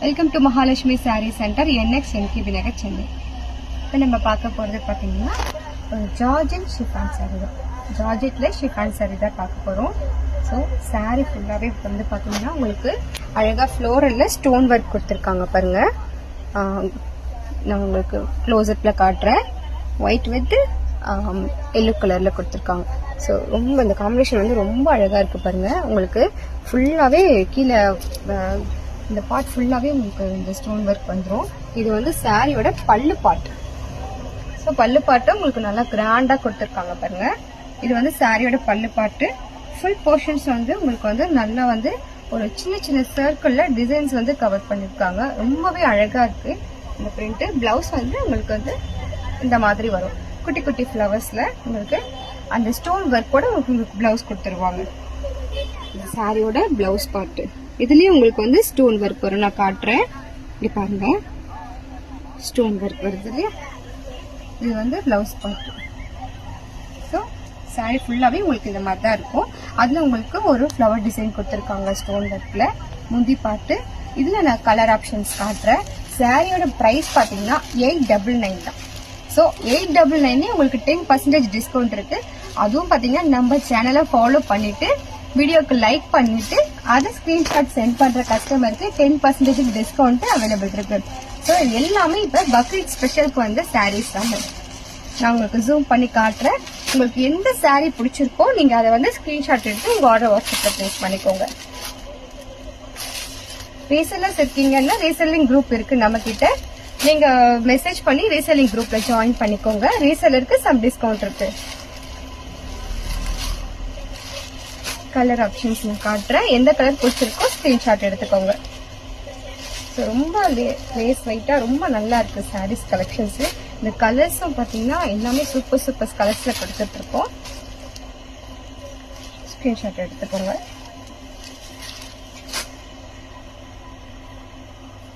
Welcome to Mahalakshmi sari centre NX NKB Nagar Chennai. இப்போ நம்ம பார்க்க போகிறது பார்த்தீங்கன்னா ஒரு ஜார்ஜெட் ஷிஃபான் சாரீ தான். ஜார்ஜெட்டில் ஷிஃபான் சாரீ தான் பார்க்க போகிறோம். ஸோ சாரீ ஃபுல்லாகவே இப்போ வந்து பார்த்தீங்கன்னா உங்களுக்கு அழகாக ஃப்ளோரலில் ஸ்டோன் ஒர்க் கொடுத்துருக்காங்க பாருங்கள். நான் உங்களுக்கு க்ளோஸ்அப்பில் காட்டுறேன். ஒயிட் வித் எல்லோ கலரில் கொடுத்துருக்காங்க. ஸோ ரொம்ப இந்த காம்பினேஷன் வந்து ரொம்ப அழகாக இருக்குது பாருங்கள். உங்களுக்கு ஃபுல்லாகவே கீழே இந்த பார்ட் ஃபுல்லாகவே உங்களுக்கு இந்த ஸ்டோன் ஒர்க் வந்துடும். இது வந்து சாரியோட பல்லு பாட்டு. ஸோ பல்லு பாட்டு உங்களுக்கு நல்லா கிராண்டாக கொடுத்துருக்காங்க பாருங்கள். இது வந்து சாரியோட பல்லு பாட்டு. ஃபுல் போர்ஷன்ஸ் வந்து உங்களுக்கு வந்து நல்லா வந்து ஒரு சின்ன சின்ன சர்க்கிளில் டிசைன்ஸ் வந்து கவர் பண்ணியிருக்காங்க. ரொம்பவே அழகாக இருக்குது இந்த பிரிண்ட்டு. ப்ளவுஸ் வந்து உங்களுக்கு வந்து இந்த மாதிரி வரும். குட்டி குட்டி ஃப்ளவர்ஸில் உங்களுக்கு அந்த ஸ்டோன் ஒர்க்கோட உங்களுக்கு ப்ளவுஸ் கொடுத்துருவாங்க. இந்த சாரியோட ப்ளவுஸ் பார்ட்டு இதுலேயும் உங்களுக்கு வந்து ஸ்டோன் ஒர்க் வரும். நான் காட்டுறேன். இங்கே பாருங்க, ஸ்டோன் ஒர்க் வருது இல்லையா? இது வந்து ப்ளவுஸ் பார்ட்டு. ஸோ சாரி ஃபுல்லாகவே உங்களுக்கு இந்த மாதிரி தான் இருக்கும். அதில் உங்களுக்கு ஒரு ஃப்ளவர் டிசைன் கொடுத்துருக்காங்க ஸ்டோன் ஒர்க்கில். முந்தி பார்ட்டு. இதில் நான் கலர் ஆப்ஷன்ஸ் காட்டுறேன். சாரியோட ப்ரைஸ் பார்த்தீங்கன்னா 899 தான். ஸோ 899 உங்களுக்கு 10% டிஸ்கவுண்ட் இருக்குது. அதுவும் பார்த்தீங்கன்னா நம்ம சேனலை ஃபாலோ பண்ணிவிட்டு வீடியோக்கு லைக் பண்ணிட்டு அதை ஸ்கிரீன்ஷாட் சென்ட் பண்ற கஸ்டமருக்கு 10% டிஸ்கவுண்ட் அவைலபிள் இருக்கு. ஸோ எல்லாமே இப்போ பக்ரீத் ஸ்பெஷலுக்கு வந்து சாரீஸ் தான். நான் உங்களுக்கு ஜூம் பண்ணி காட்டுறேன். உங்களுக்கு எந்த சாரீ பிடிச்சிருக்கோ நீங்க அதை வந்து ஸ்கிரீன்ஷாட் எடுத்து உங்க ஆர்டர் வாட்ஸ்அப்ல பிளேஸ் பண்ணிக்கோங்க. ரீசெல்லர்ஸ் இருக்கீங்கன்னா ரீசெல்லிங் குரூப் இருக்கு நம்ம கிட்ட. நீங்க மெசேஜ் பண்ணி ரீசெல்லிங் குரூப்ல ஜாயின் பண்ணிக்கோங்க. ரீசெல்லருக்கு சம் டிஸ்கவுண்ட் இருக்கு. கலர் ஆப்ஷன்ஸ் நான் காட்டுறேன். எந்த கலர் பிடிச்சிருக்கோ ஸ்கிரீன்ஷாட் எடுத்துக்கோங்க. ஸோ ரொம்ப லேஸ் வெயிட்டா ரொம்ப நல்லா இருக்கு சாரீஸ் கலெக்ஷன்ஸ். இந்த கலர்ஸும் பார்த்தீங்கன்னா எல்லாமே சூப்பர் கலர்ஸ்ல கொடுத்துட்டு இருக்கோம். ஸ்கிரீன்ஷாட் எடுத்துக்கோங்க.